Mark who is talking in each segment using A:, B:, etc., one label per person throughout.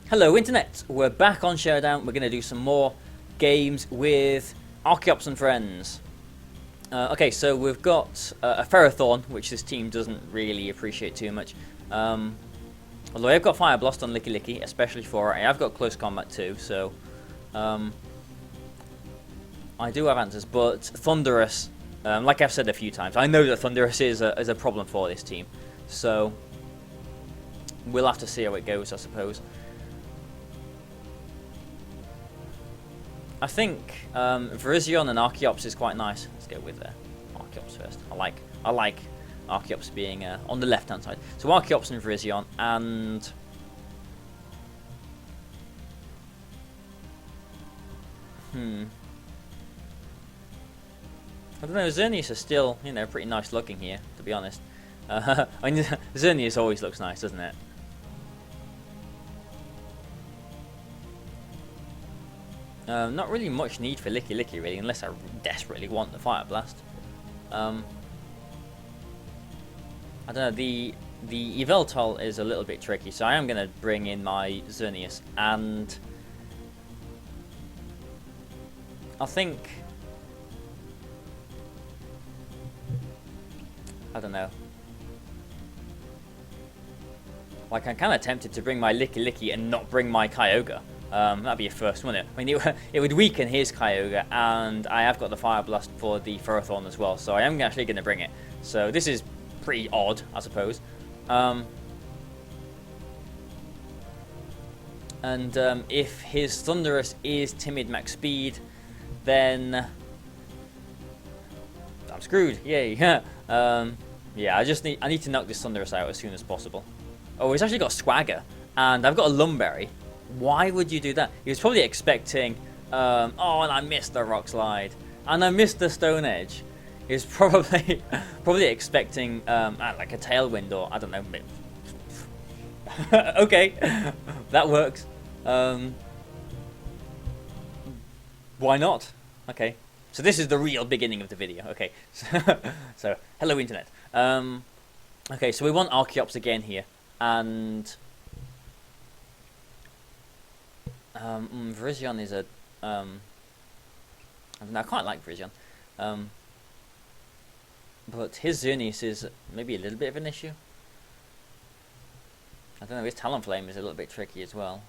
A: Hello Internet, we're back on Showdown. We're going to do some more games with Archops and friends. Okay, so we've got a Ferrothorn, which this team doesn't really appreciate too much. Although I've got Fire Blast on Licky Licky, especially for it. I've got Close Combat too, so I do have answers. But Thunderous, like I've said a few times, I know that Thunderous is a problem for this team. So we'll have to see how it goes, I suppose. I think Virizion and Archops is quite nice. Let's go with Archops first. I like Archops being on the left hand side. So Archops and Virizion, and I don't know. Xerneas is still, pretty nice looking here, to be honest. I mean, Xerneas always looks nice, doesn't it? Not really much need for Licky Licky, really, unless I desperately want the Fire Blast. I don't know, the Yveltal is a little bit tricky, so I am going to bring in my Xerneas, and I think, I don't know. Like, I'm kind of tempted to bring my Licky Licky and not bring my Kyogre. That'd be a first, wouldn't it? I mean, it would weaken his Kyogre, and I have got the Fire Blast for the Ferrothorn as well, so I am actually going to bring it. So this is pretty odd, I suppose. If his Thunderous is Timid Max Speed, then I'm screwed. Yay! Yeah, I need to knock this Thunderous out as soon as possible. Oh, he's actually got Swagger, and I've got a Lumberry. Why would you do that? He was probably expecting, oh, and I missed the Rock Slide, and I missed the Stone Edge. He was probably expecting like a Tailwind, or I don't know. Okay, that works. Why not? Okay, so this is the real beginning of the video. Okay, so hello Internet. Okay, so we want Archops again here, and Virizion is a I don't know, I quite like Virizion, but his Xerneas is maybe a little bit of an issue. I don't know, his Talonflame is a little bit tricky as well,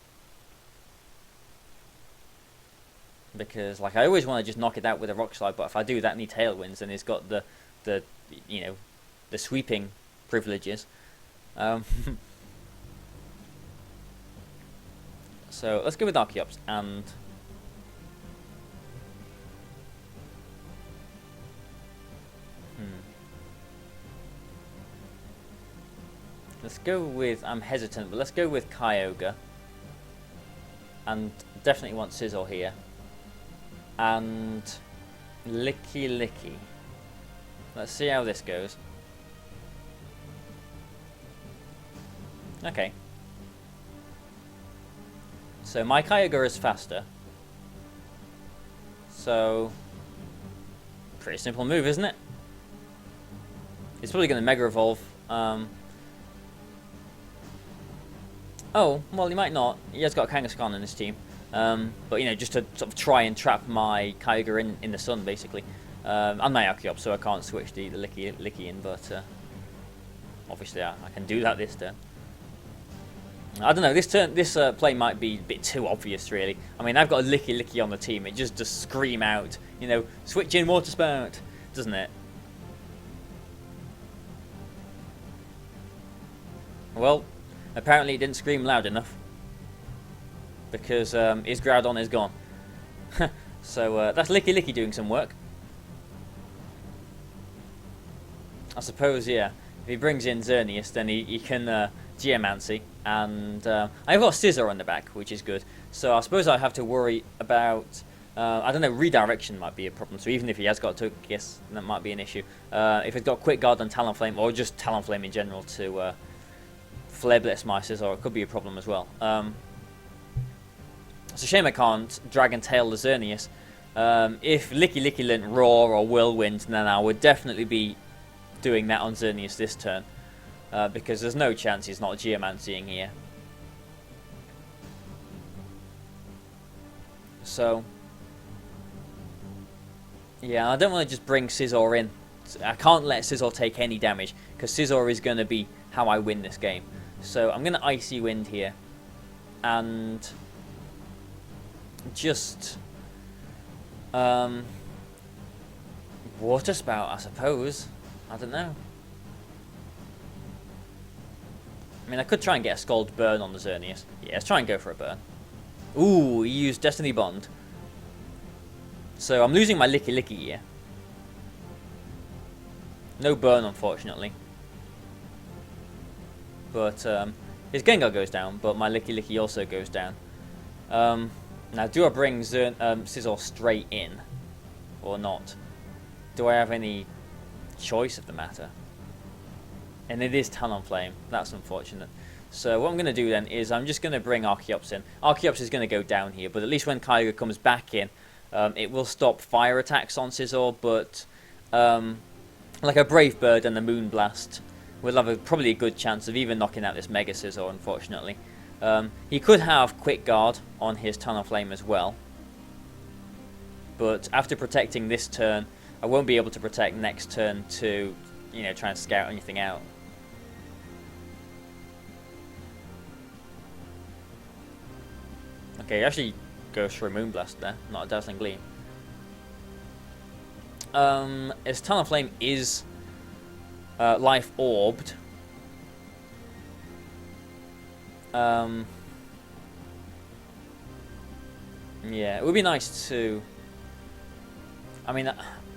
A: because like I always want to just knock it out with a Rock Slide, but if I do that and he Tailwinds, then he's got the sweeping privileges. So let's go with Archops, and let's go with, I'm hesitant, but let's go with Kyogre, and definitely want Scizor here, and Licky Licky. Let's see how this goes. Okay. So my Kyogre is faster. So, pretty simple move, isn't it? It's probably going to Mega Evolve. Oh, well, he might not. He has got Kangaskhan in his team. But, just to sort of try and trap my Kyogre in the sun, basically. I'm my Archeops, so I can't switch the Licky in, but obviously I can do that this turn. I don't know, this play might be a bit too obvious, really. I mean, I've got a Licky Licky on the team. It just does scream out, switch in Water Spout, doesn't it? Well, apparently it didn't scream loud enough, because his Groudon is gone. So that's Licky Licky doing some work. I suppose, yeah. If he brings in Xerneas, then he can Geomancy, and I've got Scizor on the back, which is good. So I suppose I have to worry about, I don't know, redirection might be a problem. So even if he has got Togekiss, that might be an issue. If it's got Quick Guard and Talonflame, or just Talonflame in general to Flare Blitz my Scizor, it could be a problem as well. It's a shame I can't Dragon Tail the Xerneas. If Licky Licky learnt Roar or Whirlwind, then I would definitely be doing that on Xerneas this turn. Because there's no chance he's not Geomancying here. So, yeah, I don't want to just bring Scizor in. I can't let Scizor take any damage, because Scizor is going to be how I win this game. So I'm going to Icy Wind here. And just Water Spout, I suppose. I don't know. I mean, I could try and get a Scald Burn on the Xerneas. Yeah, let's try and go for a burn. Ooh, he used Destiny Bond. So I'm losing my Licky Licky here. No burn, unfortunately. But his Gengar goes down, but my Licky Licky also goes down. Now, do I bring Scizor straight in? Or not? Do I have any choice of the matter? And it is Talonflame. That's unfortunate. So what I'm going to do then is I'm just going to bring Archops in. Archops is going to go down here, but at least when Kyogre comes back in, it will stop fire attacks on Scizor, but like a Brave Bird and the Moonblast will have probably a good chance of even knocking out this Mega Scizor, unfortunately. He could have Quick Guard on his Talonflame as well, but after protecting this turn, I won't be able to protect next turn to, you know, try and scout anything out. Okay, he actually goes for a Moonblast there, not a Dazzling Gleam. His Talonflame is Life Orbed. Yeah, it would be nice to... I mean,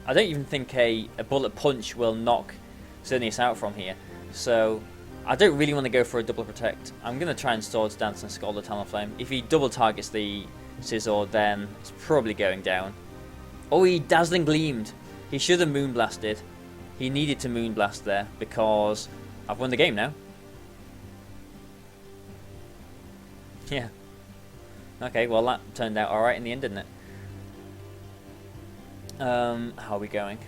A: I don't even think a Bullet Punch will knock Xerneas out from here. So, I don't really want to go for a double protect. I'm going to try and Swords Dance and Scald the Talonflame. If he double targets the Scizor, then it's probably going down. Oh, he Dazzling Gleamed. He should have Moonblasted. He needed to Moonblast there because I've won the game now. Yeah. Okay, well that turned out alright in the end, didn't it? How are we going?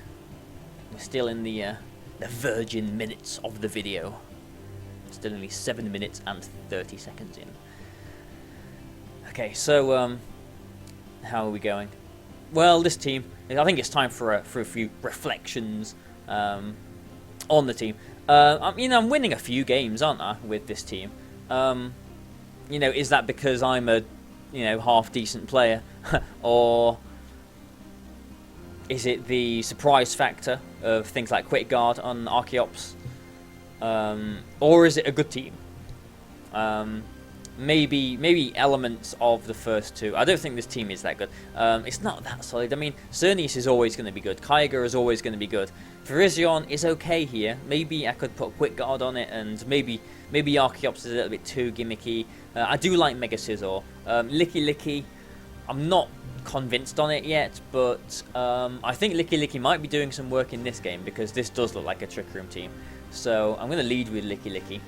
A: We're still in the virgin minutes of the video. Still only 7 minutes and 30 seconds in. Okay, so how are we going? Well, this team, I think it's time for a few reflections on the team. You know, I'm winning a few games, aren't I, with this team? You know, is that because I'm a, you know, half decent player, or is it the surprise factor of things like Quick Guard on Archeops? Or is it a good team? Maybe elements of the first two. I don't think this team is that good. It's not that solid. I mean, Xerneas is always going to be good. Kyogre is always going to be good. Virizion is okay here. Maybe I could put Quick Guard on it, and maybe Archeops is a little bit too gimmicky. I do like Mega Scizor. Licky Licky, I'm not convinced on it yet, but I think Licky Licky might be doing some work in this game because this does look like a Trick Room team. So I'm going to lead with Licky Licky.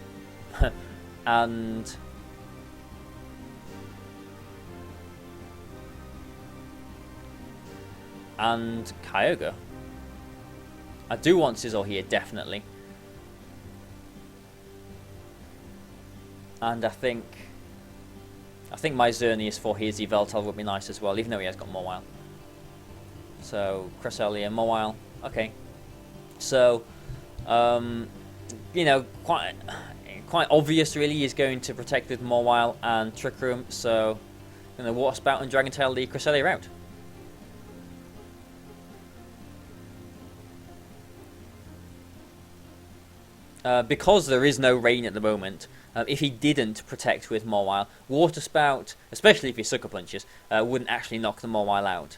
A: and Kyogre. I do want Scizor here, definitely. And I think my Xerneas for his Yveltal would be nice as well, even though he has got Mawile. So, Cresselia, Mawile. Okay. So, you know, quite obvious really, he's going to protect with Mawile and Trick Room, so I'm going to Water Spout and Dragon Tail the Cresselia out. Because there is no rain at the moment, if he didn't protect with Mawile, Water Spout, especially if he Sucker Punches, wouldn't actually knock the Mawile out.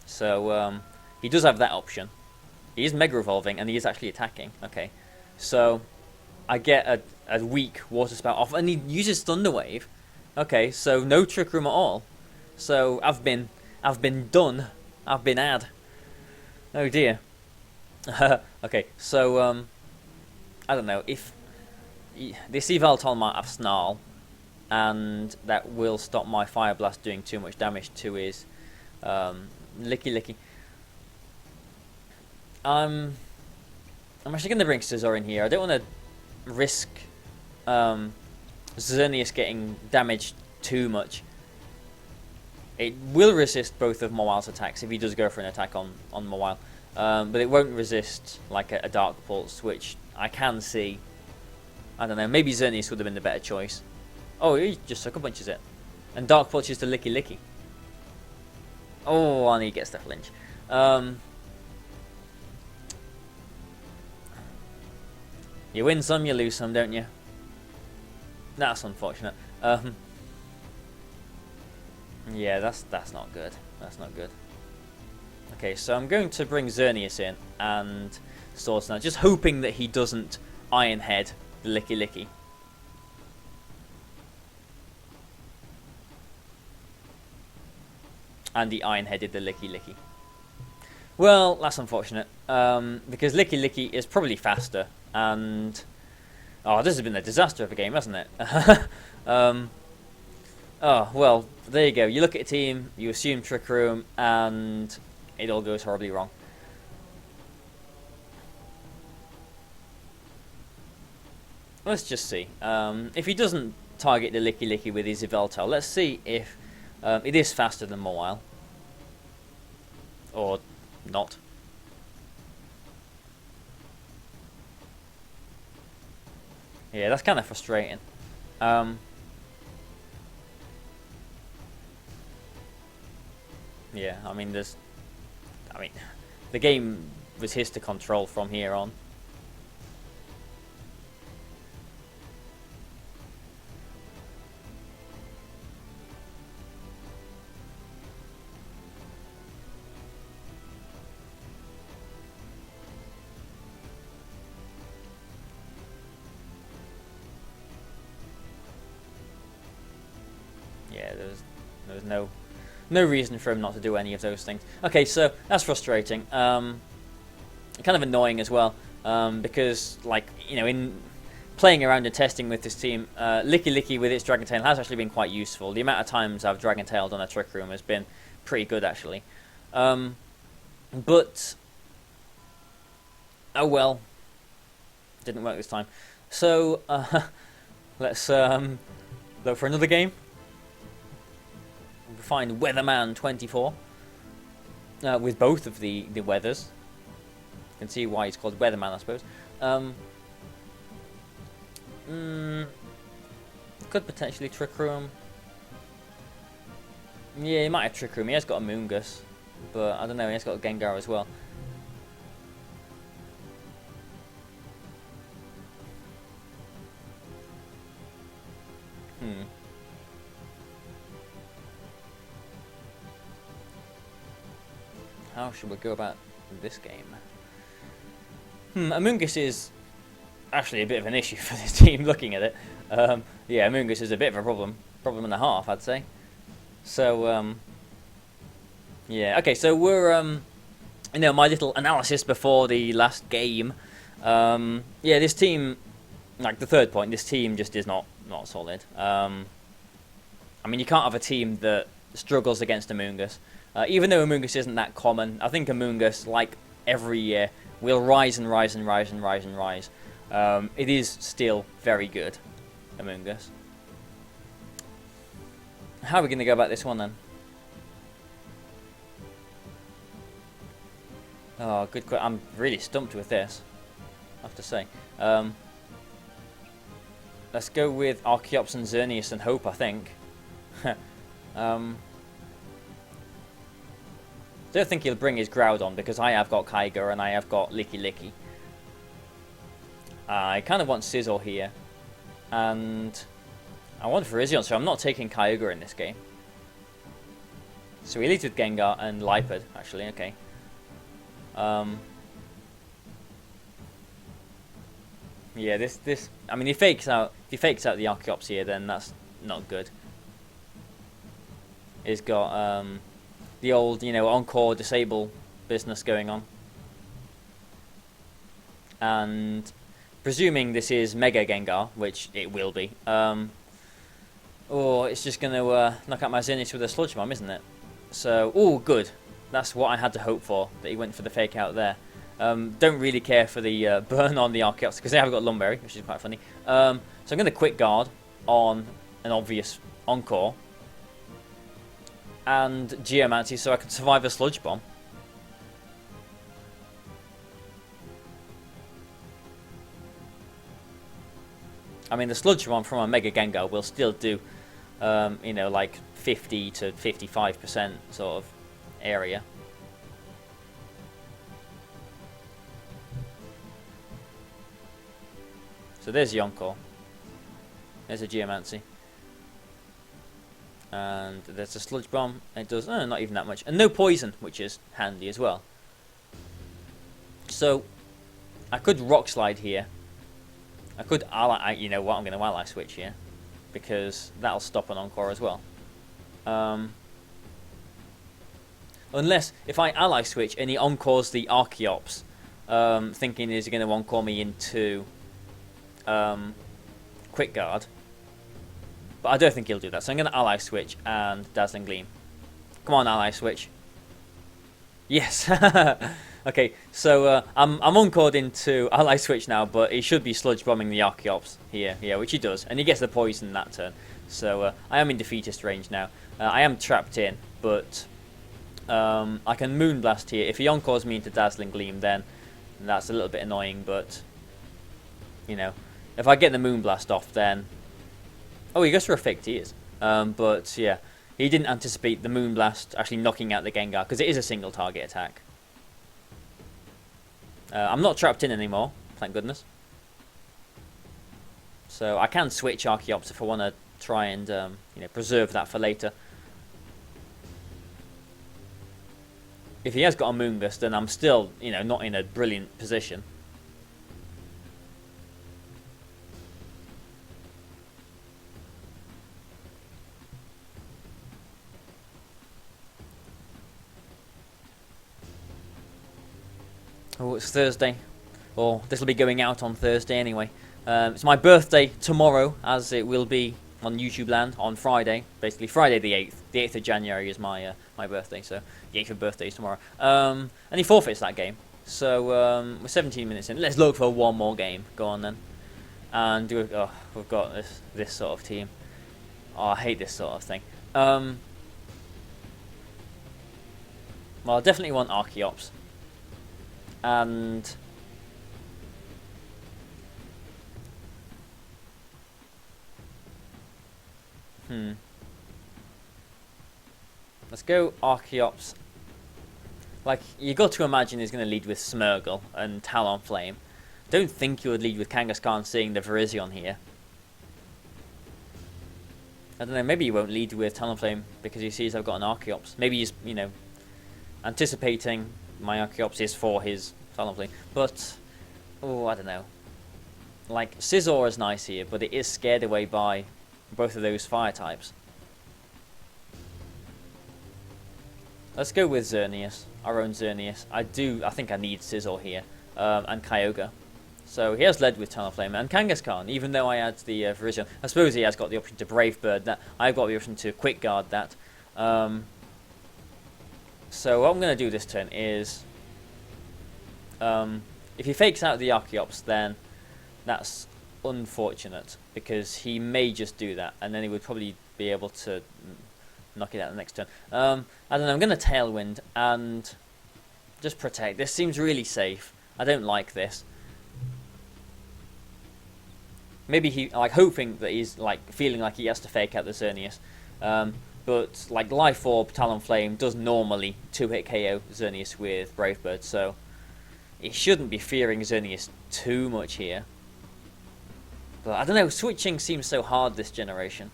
A: So he does have that option. He is Mega Evolving and he is actually attacking. Okay, so I get a weak Water Spout off, and he uses Thunder Wave. Okay, so no Trick Room at all. So I've been done. I've been ad. Oh dear. Okay, so I don't know if this Yveltal might have Snarl, and that will stop my Fire Blast doing too much damage to his Licky Licky. I'm actually going to bring Scizor in here. I don't want to risk Xerneas getting damaged too much. It will resist both of Mawile's attacks if he does go for an attack on Mawile. But it won't resist like a Dark Pulse, which I can see. I don't know, maybe Xerneas would have been the better choice. Oh, he just Sucker Punches it. And Dark Punches to Licky Licky. Oh, and he gets the flinch. You win some, you lose some, don't you? That's unfortunate. Yeah, that's not good. That's not good. Okay, so I'm going to bring Xerneas in and Swords now, just hoping that he doesn't Iron Head the Licky Licky. And he Iron Headed the Licky Licky. Well, that's unfortunate, because Licky Licky is probably faster, and oh, this has been a disaster of a game, hasn't it? Oh, well, there you go. You look at a team, you assume Trick Room, and it all goes horribly wrong. Let's just see. If he doesn't target the Licky Licky with his Yveltal, let's see if it is faster than Mawile. Or not. Yeah, that's kind of frustrating. Yeah, I mean, the game was his to control from here on. Yeah, there was no reason for him not to do any of those things. Okay, so that's frustrating. Kind of annoying as well, because, like, you know, in playing around and testing with this team, Licky Licky with its Dragon Tail has actually been quite useful. The amount of times I've Dragon Tailed on a Trick Room has been pretty good, actually. But oh well, didn't work this time. So let's look for another game. We'll find Weatherman 24 with both of the weathers. You can see why he's called Weatherman, I suppose. Could potentially Trick Room. Yeah, he might have Trick Room. He has got a Moongus, but I don't know. He has got a Gengar as well. How should we go about this game? Amoonguss is actually a bit of an issue for this team, looking at it. Yeah, Amoonguss is a bit of a problem and a half, I'd say. So, yeah, okay, so we're, you know, my little analysis before the last game. Yeah, this team, like the third point, this team just is not solid. I mean, you can't have a team that struggles against Amoonguss. Even though Amoonguss isn't that common, I think Amoonguss, like every year, will rise and rise and rise and rise and rise. It is still very good, Amoonguss. How are we going to go about this one then? Oh, good question. I'm really stumped with this, I have to say. Let's go with Archops and Xerneas and hope, I think. Don't think he'll bring his Groudon because I have got Kyogre and I have got Licky Licky. I kind of want Scizor here, and I want Virizion, so I'm not taking Kyogre in this game. So he leads with Gengar and Lipard, actually. Okay. Yeah, this. I mean, if he fakes out the Archops here, then that's not good. He's got the old, you know, Encore disable business going on. And presuming this is Mega Gengar, which it will be, oh, it's just going to knock out my Xerneas with a Sludge Bomb, isn't it? So, oh, good. That's what I had to hope for, that he went for the fake out there. Don't really care for the burn on the Archops, because they have got Lumberry, which is quite funny. So I'm going to Quick Guard on an obvious Encore. and Geomancy so I can survive a Sludge Bomb. I mean, the Sludge Bomb from a Mega Gengar will still do, you know, like 50 to 55% sort of area. So there's Yonko. There's a Geomancy. And there's a Sludge Bomb. It does not even that much. And no poison, which is handy as well. So I could Rock Slide here. I could ally, you know what, I'm going to ally switch here. Because that'll stop an Encore as well. Unless, if I ally switch and he Encores the Archops, thinking he's going to Encore me into Quick Guard. But I don't think he'll do that, so I'm going to ally switch and Dazzling Gleam. Come on, ally switch. Yes. Okay, so I'm Encored into ally switch now, but he should be Sludge Bombing the Archops here, yeah, which he does, and he gets the poison that turn. So I am in defeatist range now. I am trapped in, but I can Moonblast here. If he Encores me into Dazzling Gleam, then that's a little bit annoying, but you know, if I get the Moonblast off, then oh, he goes for a Fake Tears. But yeah, he didn't anticipate the Moonblast actually knocking out the Gengar because it is a single target attack. I'm not trapped in anymore, thank goodness. So I can switch Archeops if I want to try and you know, preserve that for later. If he has got a Moonblast, then I'm still, you know, not in a brilliant position. Oh, it's Thursday. Or this will be going out on Thursday anyway. It's my birthday tomorrow, as it will be on YouTube land on Friday. Basically, Friday the 8th. The 8th of January is my my birthday, so the 8th of birthday is tomorrow. And he forfeits that game. So we're 17 minutes in. Let's look for one more game. Go on then. And we've got this sort of team. Oh, I hate this sort of thing. Well, I definitely want Archeops. And let's go Archeops. Like, you got to imagine he's going to lead with Smeargle and Talonflame. Don't think he would lead with Kangaskhan, seeing the Virizion here. I don't know, maybe he won't lead with Talonflame because he sees I've got an Archeops. Maybe he's, you know, anticipating my Archeops is for his Talonflame. But, oh, I don't know. Like, Scizor is nice here, but it is scared away by both of those fire types. Let's go with Xerneas, our own Xerneas. I think I need Scizor here, and Kyogre. So he has led with Talonflame and Kangaskhan, even though I had the Virizion. I suppose he has got the option to Brave Bird that. I've got the option to Quick Guard that. So what I'm going to do this turn is, if he fakes out the Archeops, then that's unfortunate, because he may just do that, and then he would probably be able to knock it out the next turn. I don't know, I'm going to Tailwind and just protect. This seems really safe. I don't like this. Maybe he, like, hoping that he's, like, feeling like he has to fake out the Xerneas. But, like, Life Orb, Talonflame does normally 2-hit KO Xerneas with Brave Bird, so he shouldn't be fearing Xerneas too much here. But I don't know, switching seems so hard this generation.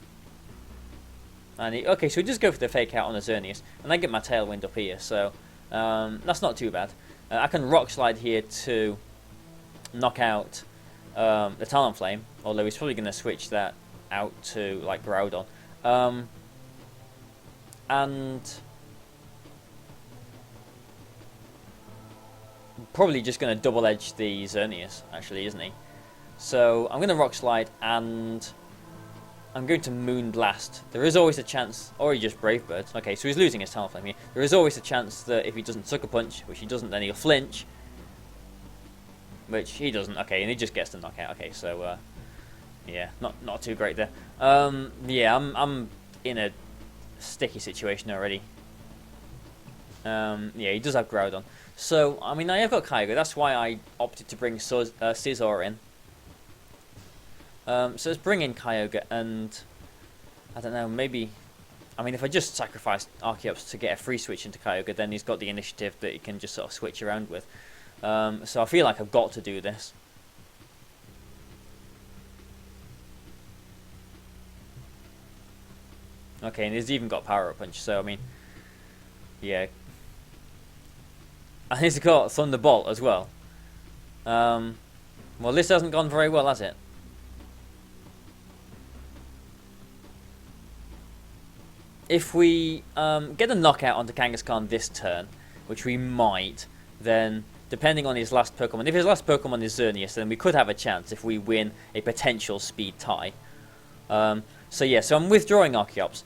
A: And okay, so we just go for the fake out on the Xerneas, and I get my Tailwind up here, so that's not too bad. I can Rock Slide here to knock out the Talonflame, although he's probably going to switch that out to, like, Groudon. And probably just going to double edge the Xerneas, actually, isn't he? So I'm going to Rock Slide, and I'm going to Moonblast. There is always a chance, or he just Brave Bird. Okay, so he's losing his Talonflame here. There is always a chance that if he doesn't Sucker Punch, which he doesn't, then he'll flinch. Which he doesn't. Okay, and he just gets the knockout. Okay, so yeah, not too great there. Yeah, I'm in a sticky situation already. Yeah, he does have Groudon. So, I mean, I have got Kyogre. That's why I opted to bring Scizor in. So let's bring in Kyogre, and I don't know, maybe... I mean, if I just sacrifice Archops to get a free switch into Kyogre, then he's got the initiative that he can just sort of switch around with. So I feel like I've got to do this. Okay, and he's even got Power Up Punch, so I mean... Yeah. And he's got Thunderbolt as well. Well, this hasn't gone very well, has it? If we get a knockout onto Kangaskhan this turn, which we might, then depending on his last Pokemon, if his last Pokemon is Xerneas, then we could have a chance if we win a potential speed tie. So yeah, so I'm withdrawing Archeops.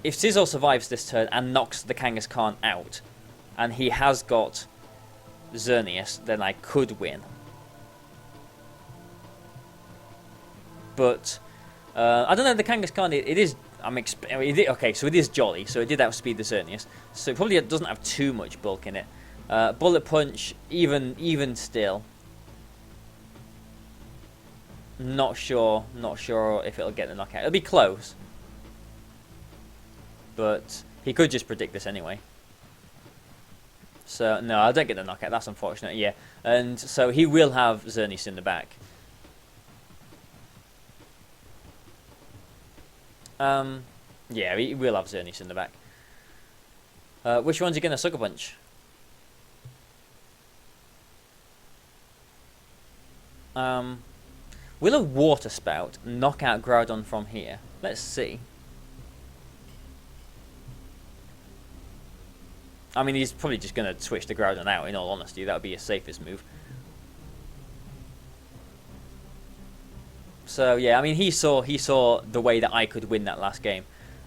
A: If Scizor survives this turn and knocks the Kangaskhan out, and he has got Xerneas, then I could win. But I don't know. The Kangaskhan, it is. Okay, so it is jolly. So it did outspeed the Xerneas. So it probably doesn't have too much bulk in it. Bullet Punch, even still. Not sure if it'll get the knockout. It'll be close. But he could just predict this anyway. So, no, I don't get the knockout. That's unfortunate, yeah. And so he will have Xerneas in the back. Yeah, he will have Xerneas in the back. Which one's he going to Sucker Punch? Will a Water Spout knock out Groudon from here? Let's see. I mean, he's probably just going to switch the Groudon out, in all honesty. That would be his safest move. So, yeah, I mean, he saw the way that I could win that last game.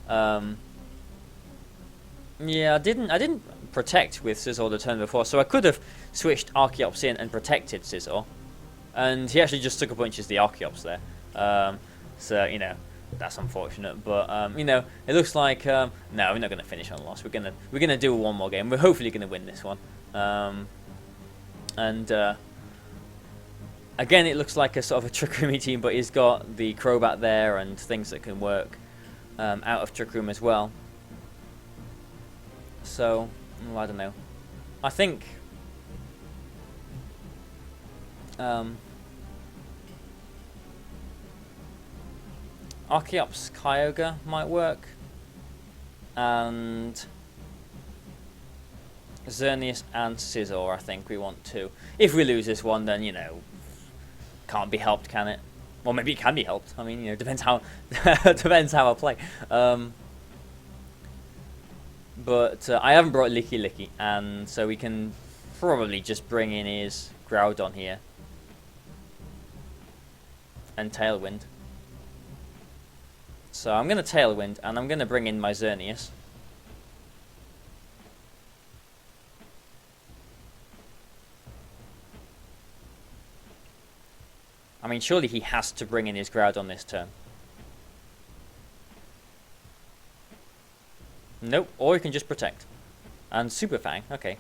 A: Yeah, I didn't protect with Scizor the turn before, so I could have switched Archeops in and protected Scizor. And he actually just Sucker Punches the Archeops there. So, you know, that's unfortunate, but you know, it looks like no, we're not going to finish on a loss. We're gonna do one more game. We're hopefully going to win this one. Again, it looks like a sort of a Trick Room team, but he's got the Crobat there and things that can work out of Trick Room as well. So, well, I don't know. I think Archeops Kyogre might work, and Xerneas and Scizor I think we want to. If we lose this one, then, you know, can't be helped, can it? Well, maybe it can be helped. I mean, you know, depends how depends how I play. But I haven't brought Licky Licky, and so we can probably just bring in his Groudon here and Tailwind. So I'm going to Tailwind, and I'm going to bring in my Xerneas. I mean, surely he has to bring in his Groudon this turn. Nope, or he can just Protect. And Super Fang, okay.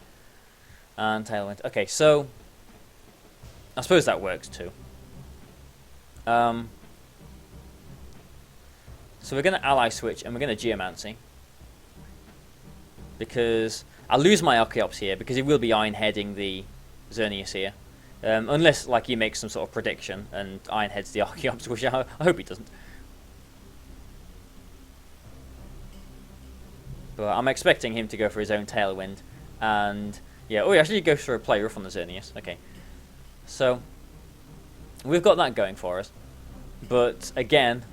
A: And Tailwind. Okay, so I suppose that works too. So we're going to Ally Switch, and we're going to Geomancy. Because I'll lose my Archeops here, because he will be Iron Heading the Xerneas here. Unless, like, he makes some sort of prediction and Iron Heads the Archeops, which I hope he doesn't. But I'm expecting him to go for his own Tailwind. And, yeah, oh, he actually goes for a Play Rough on the Xerneas. Okay. So, we've got that going for us. But, again,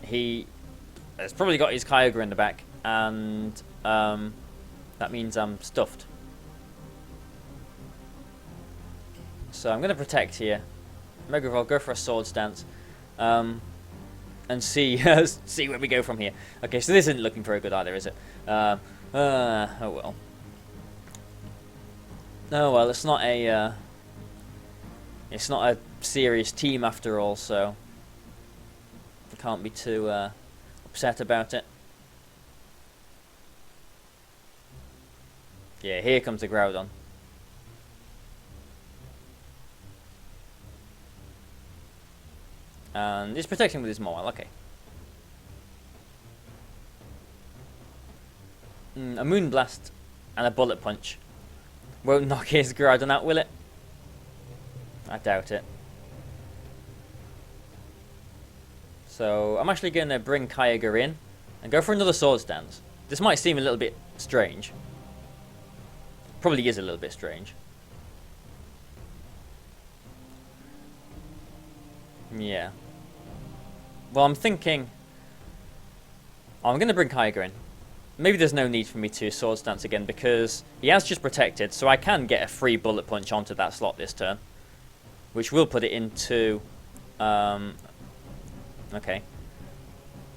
A: he has probably got his Kyogre in the back. And that means I'm stuffed. So I'm going to Protect here. Mega Evolve, go for a Swords Dance. And see see where we go from here. Okay, so this isn't looking very good either, is it? Oh well. Oh well, it's not a serious team after all, so Can't be too upset about it. Yeah, here comes the Groudon. And it's protecting with his Mawile, okay. A Moonblast and a Bullet Punch won't knock his Groudon out, will it? I doubt it. So I'm actually going to bring Kyogre in and go for another Sword Stance. This might seem a little bit strange. Probably is a little bit strange. Yeah. Well, I'm thinking I'm going to bring Kyogre in. Maybe there's no need for me to Sword Stance again because he has just protected, so I can get a free Bullet Punch onto that slot this turn, which will put it into... okay.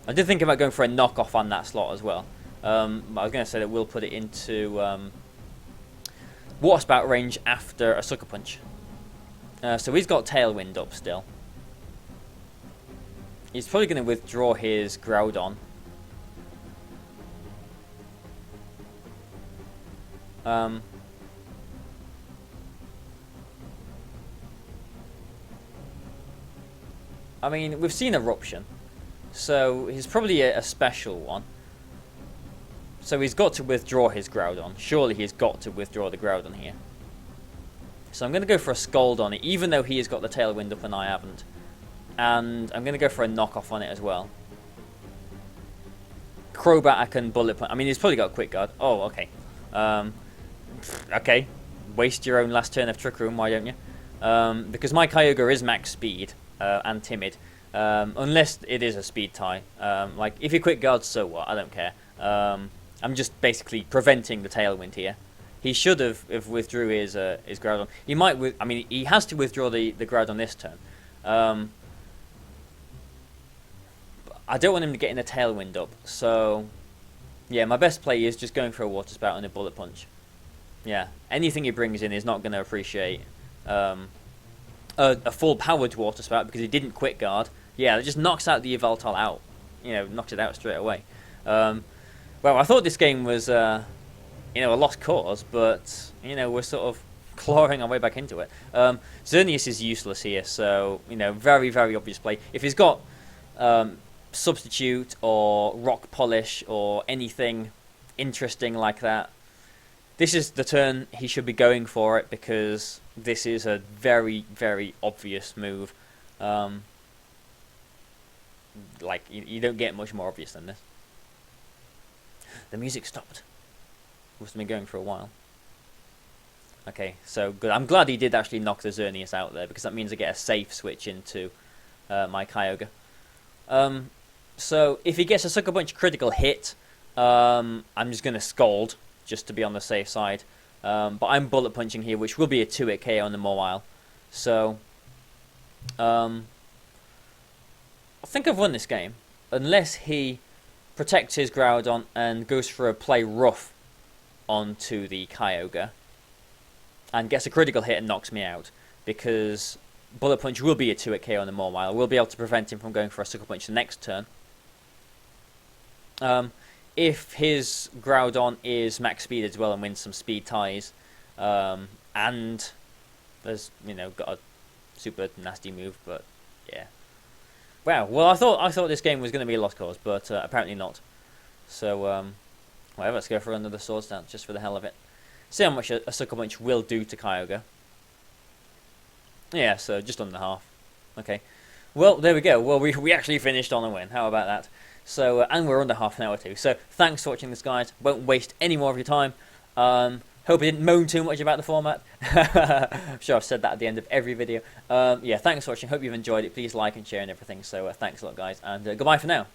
A: I did think about going for a knockoff on that slot as well. But I was going to say that we'll put it into Water Spout range after a Sucker Punch. So he's got Tailwind up still. He's probably going to withdraw his Groudon. I mean, we've seen Eruption, so he's probably a special one. So he's got to withdraw his Groudon. Surely he's got to withdraw the Groudon here. So I'm going to go for a Scald on it, even though he has got the Tailwind up and I haven't. And I'm going to go for a knockoff on it as well. Crobat I can Bullet Punch. I mean, he's probably got a Quick Guard. Oh, okay. Okay. Waste your own last turn of Trick Room, why don't you? Because my Kyogre is max speed and timid. Unless it is a speed tie. Like, if he Quick Guards, so what? I don't care. I'm just basically preventing the Tailwind here. He should have withdrew his Groudon. He might. I mean, he has to withdraw the Groudon this turn. I don't want him to get in a Tailwind up. So, yeah, my best play is just going for a Water Spout and a Bullet Punch. Yeah, anything he brings in is not going to appreciate a full powered Water Spout because he didn't Quick Guard. Yeah, it just knocks out the Yveltal out. You know, knocks it out straight away. Well, I thought this game was, a lost cause, but, we're sort of clawing our way back into it. Xerneas is useless here, so, very, very obvious play. If he's got Substitute or Rock Polish or anything interesting like that, this is the turn he should be going for it because this is a very, very obvious move. Like, you don't get much more obvious than this. The music stopped. Must have been going for a while. Okay, so good. I'm glad he did actually knock the Xerneas out there because that means I get a safe switch into my Kyogre. So if he gets a Sucker Punch critical hit, I'm just going to Scald just to be on the safe side. But I'm Bullet Punching here, which will be a 2-hit KO on the Mawile. So I think I've won this game unless he protects his Groudon and goes for a play rough onto the Kyogre and gets a critical hit and knocks me out because Bullet Punch will be a 2-hit KO on the Mawile. We'll be able to prevent him from going for a Sucker Punch the next turn. If his Groudon is max speed as well and wins some speed ties, and there's got a super nasty move, but yeah. Wow. Well, I thought this game was going to be a lost cause, but apparently not. So whatever. Let's go for another Sword Stance just for the hell of it. See how much a Sucker Punch will do to Kyogre. Yeah, so just under half. Okay. Well, there we go. Well, we actually finished on a win. How about that? So, and we're under half an hour too. So, thanks for watching this, guys. Won't waste any more of your time. Hope I didn't moan too much about the format. I'm sure I've said that at the end of every video. Yeah, thanks for watching. Hope you've enjoyed it. Please like and share and everything. So, thanks a lot, guys. And goodbye for now.